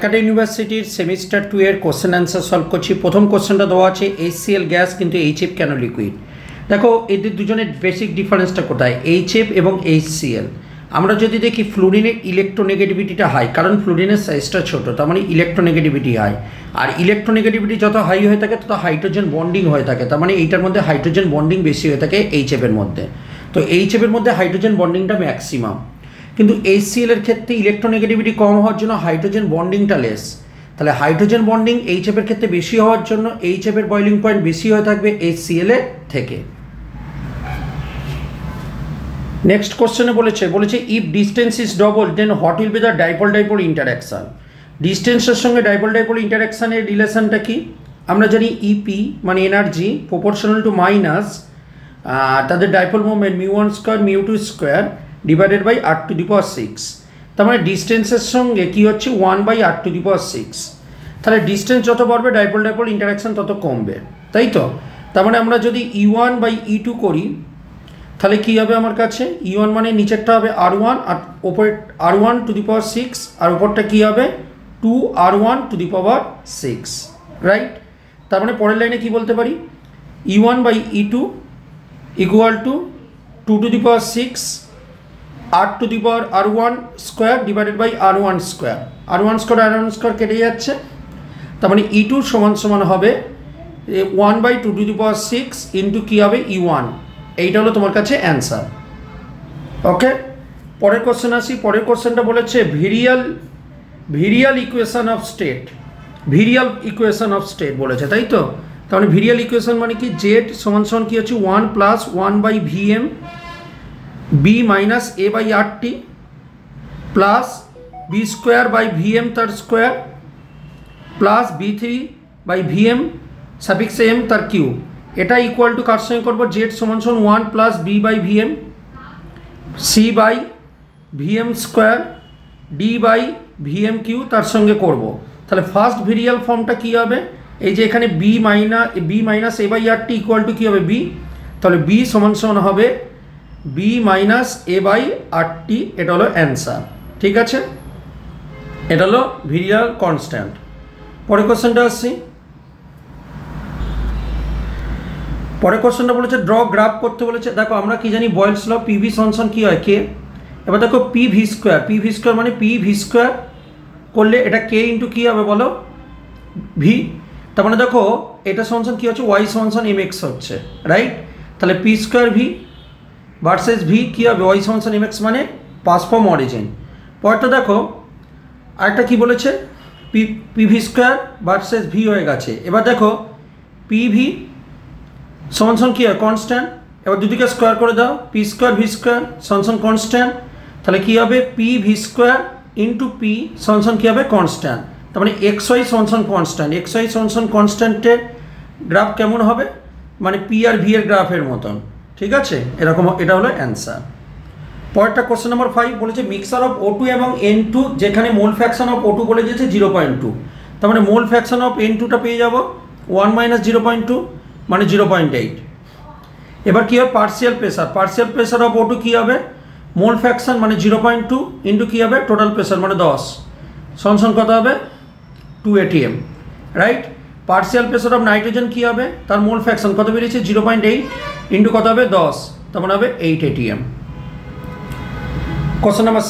ক্যালকাটা ইউনিভার্সিটির সেমিস্টার 2 এর question answer solve করছি। প্রথম কোশ্চেনটা দেওয়া আছে HCl গ্যাস কিন্তু HF কেন লিকুইড। দেখো এদের দুজনের বেসিক ডিফারেন্সটা কোথায়, HF এবং HCl। আমরা যদি দেখি ফ্লুরিনের ইলেকট্রোনেগেটিভিটিটা হাই, কারণ ফ্লুরিনের সাইজটা ছোট, তার মানে ইলেকট্রোনেগেটিভিটি হাই। আর ইলেকট্রোনেগেটিভিটি যত হাই হয়ে থাকে তত হাইড্রোজেন বন্ডিং হয়ে থাকে, তার মানে এইটার মধ্যে হাইড্রোজেন বন্ডিং বেশি হয়ে থাকে HF এর মধ্যে। তো HF এর মধ্যে হাইড্রোজেন বন্ডিংটা ম্যাক্সিমাম, কিন্তু HCl এর ক্ষেত্রে ইলেকট্রোনেগেটিভিটি কম হওয়ার জন্য হাইড্রোজেন বন্ডিংটা লেস। তাহলে হাইড্রোজেন বন্ডিং HF এর ক্ষেত্রে বেশি হওয়ার জন্য HF এর বয়লিং পয়েন্ট বেশি হয়ে থাকবে HCl এর থেকে। নেক্সট কোশ্চেনে বলেছে if distance is double then what will be the dipole dipole interaction. ডিস্টেন্সের সঙ্গে ডাইপোল ডাইপোল ইন্টারাকশনের রিলেশনটা কি আমরা জানি, ইপি মানে এনার্জি প্রপোর্শনাল টু মাইনাস তাদের dipole movement μ1 square μ2 square divided by r⁶। তার মানে ডিস্টেন্সের সঙ্গে কি হচ্ছে 1/r⁶। তাহলে ডিস্টেন্স যত বাড়বে ডাইপোল ডাইপোল ইন্টারাকশন তত কমবে, তাই তো। তার মানে আমরা যদি E1/E2 করি তাহলে কী হবে আমার কাছে, E1 মানে নিচেরটা হবে R1 আর ওপরে r1⁶, আর ওপরটা কী হবে 2r1⁶, রাইট। তার মানে পরের লাইনে কি বলতে পারি, E1/E2 equal to 2⁶ r1 square divided by r1 square. r1 square কেটে যাচ্ছে, তার মানে E2 সমান হবে 1/2⁶ ইন্টু কী হবে E1। এইটা হলো তোমার কাছে অ্যান্সার। ওকে, পরের কোশ্চেন আসি। পরের কোশ্চেনটা বলেছে virial equation of state. Virial equation of state বলেছে, তাই তো। তার মানে ভিরিয়াল ইকুয়েশন মানে কি, জেড সমান কি হচ্ছে 1 + 1/Vm b minus a/RT plus b²/Vm তার square plus b3/Vm suffix m তার কিউব। এটা ইকুয়াল টু কার সঙ্গে করবো, জেড সমান 1 + b/Vm c/Vm² d/Vm কিউ তার সঙ্গে করব। তাহলে ফার্স্ট ভিরিয়াল ফর্মটা কী হবে, এই যে এখানে b minus a/RT equal to কী হবে b, তাহলে b সমান হবে b মাইনাস a/RT। এটা হলো অ্যান্সার, ঠিক আছে। এটা হলো ভিরিয়াল কনস্ট্যান্ট। পরের কোশ্চেনটা আসছি। পরের কোশ্চেনটা বলেছে ড্র গ্রাফ করতে বলেছে। দেখো আমরা কি জানি, বয়েলস ল, PV সমান কী হয় কে। এবার দেখো PV² মানে PV² করলে এটা কে ইন্টু কী হবে বলো, ভি। তার মানে দেখো এটা সমান কী হচ্ছে, y সমান mx হচ্ছে, রাইট। তাহলে p² ভি ভার্সেস ভি কী হবে, y সমান mx মানে পাস ফ্রম অরিজিন। পরেরটা দেখো আরেকটা কি বলেছে, PV² ভার্সেস ভি হয়ে গেছে। এবার দেখো PV সমান কী হয়, কনস্ট্যান্ট। এবার দুদিকে স্কোয়ার করে দাও, p² v² সমান কনস্ট্যান্ট। তাহলে কী হবে PV² ইন্টু পি সমান কী হবে, কনস্ট্যান্ট। তার মানে xy সমান কনস্ট্যান্ট। xy সমান কনস্ট্যান্টের গ্রাফ কেমন হবে, মানে পি আর ভি এর গ্রাফের মতন, ঠিক আছে। এরকম, এটা হলো অ্যান্সার। পরেরটা কোশ্চেন নাম্বার 5 বলেছে মিক্সার অফ O2 এবং N2, যেখানে মোল ফ্র্যাকশন অফ O2 বলে দিয়েছে 0.2। তার মানে মোল ফ্র্যাকশন অফ N2টা পেয়ে যাব 1 - 0.2 মানে 0.8। এবার কী হবে পার্সিয়াল প্রেসার অফ O2 কী হবে, মোল ফ্র্যাকশন মানে 0.2 ইন্টু কী হবে টোটাল প্রেসার মানে 10 সমান কত হবে 2 atm, right. Partial pressure of nitrogen কী হবে, তার মোল ফ্র্যাকশন কত বেরিয়েছে 0.8 ইন্টু কত হবে 10, তার মানে হবে 8 atm। কোশ্চেন নাম্বার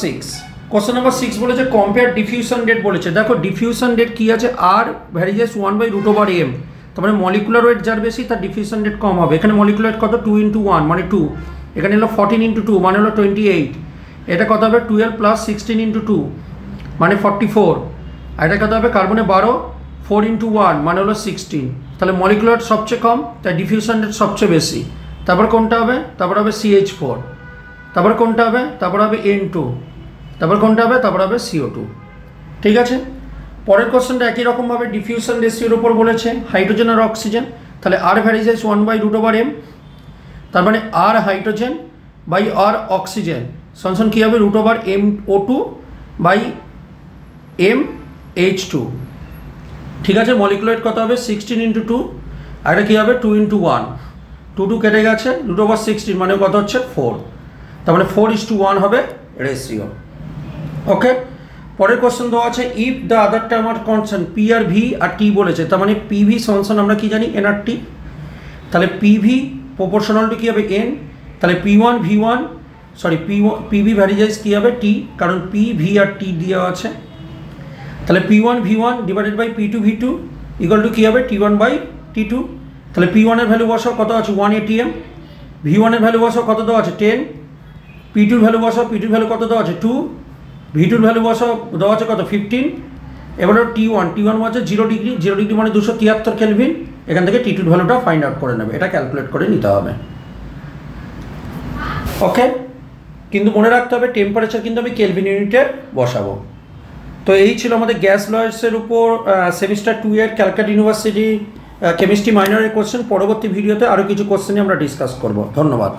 6 বলেছে কম্পেয়ার ডিফিউশন রেট বলেছে। দেখো ডিফিউশন রেট কী আছে, আর ভ্যারিজেস 1/√m। তার মানে মলিকুলার ওয়েট যার বেশি তার ডিফিউশন রেট কম হবে। এখানে মলিকুলার ওয়েট কত 2 × 1 মানে 2, এখানে হলো 14 × 2 মানে হলো 28, এটা কত হবে 12 + 16 × 2 মানে 44, আর এটা কত হবে কার্বনে 12 4 × 1 মানে হলো 16। তাহলে মলিকুলার ওয়েট সবচেয়ে কম, তাই ডিফিউশন রেট সবচেয়ে বেশি। তারপর কোনটা হবে, তারপর হবে CH4, তারপর কোনটা হবে, তারপর হবে N2, তারপর কোনটা হবে, তারপর হবে CO2, ঠিক আছে। পরের কোশ্চেনটা একই রকমভাবে ডিফিউশন রেশিওর উপর বলেছে, হাইড্রোজেন আর অক্সিজেন। তাহলে আর ভ্যারিজেস 1/√m, তার মানে আর হাইড্রোজেন বাই আর অক্সিজেন সমান কী হবে √m/m(H2), ঠিক আছে। মলিকুলার ওয়েট কত হবে 16 × 2, আর এটা কী হবে 2 × 1, 2 কেটে গেছে, √16 মানে কত হচ্ছে 4, তার মানে 4:1 হবে রেশিও। ওকে, পরের কোশ্চেন দেওয়া আছে if the other term are constant P R V R T বলেছে, তার মানে পিভি সমান আমরা কি জানি এন আর টি, তাহলে পিভি প্রপোর্শনাল টু কী হবে এন, তাহলে P1 V1 সরি পিভি ভ্যারিজাইজ কী হবে টি, কারণ পি ভি আর টি দেওয়া আছে, তাহলে P1 V1 divided by P2 V2 equal to কী হবে T1 বাই T2, তাহলে P1 এর ভ্যালু বসাও কত আছে 1 ATM, V1 এর ভ্যালু বসাও কত দেওয়া আছে 10, P2 এর ভ্যালু বসাও P2 এর ভ্যালু কত দেওয়া আছে 2, V2 এর ভ্যালু বসাও দেওয়া আছে কত 15, এবার T1 হচ্ছে 0 ডিগ্রি, 0 ডিগ্রি মানে 273 কেলভিন, এখান থেকে T2 এর ভ্যালুটা ফাইন্ড আউট করে নেবে, এটা ক্যালকুলেট করে নিতে হবে। ওকে, কিন্তু মনে রাখতে হবে টেম্পারেচার কিন্তু আমি কেলভিন ইউনিটে বসাবো। তো এই ছিল আমাদের গ্যাস লয়েসের উপর সেমিস্টার 2 এর ক্যালকাটা ইউনিভার্সিটি কেমিস্ট্রি মাইনরের কোশ্চেন। পরবর্তী ভিডিওতে আরও কিছু কোশ্চেনই আমরা ডিসকাস করব। ধন্যবাদ।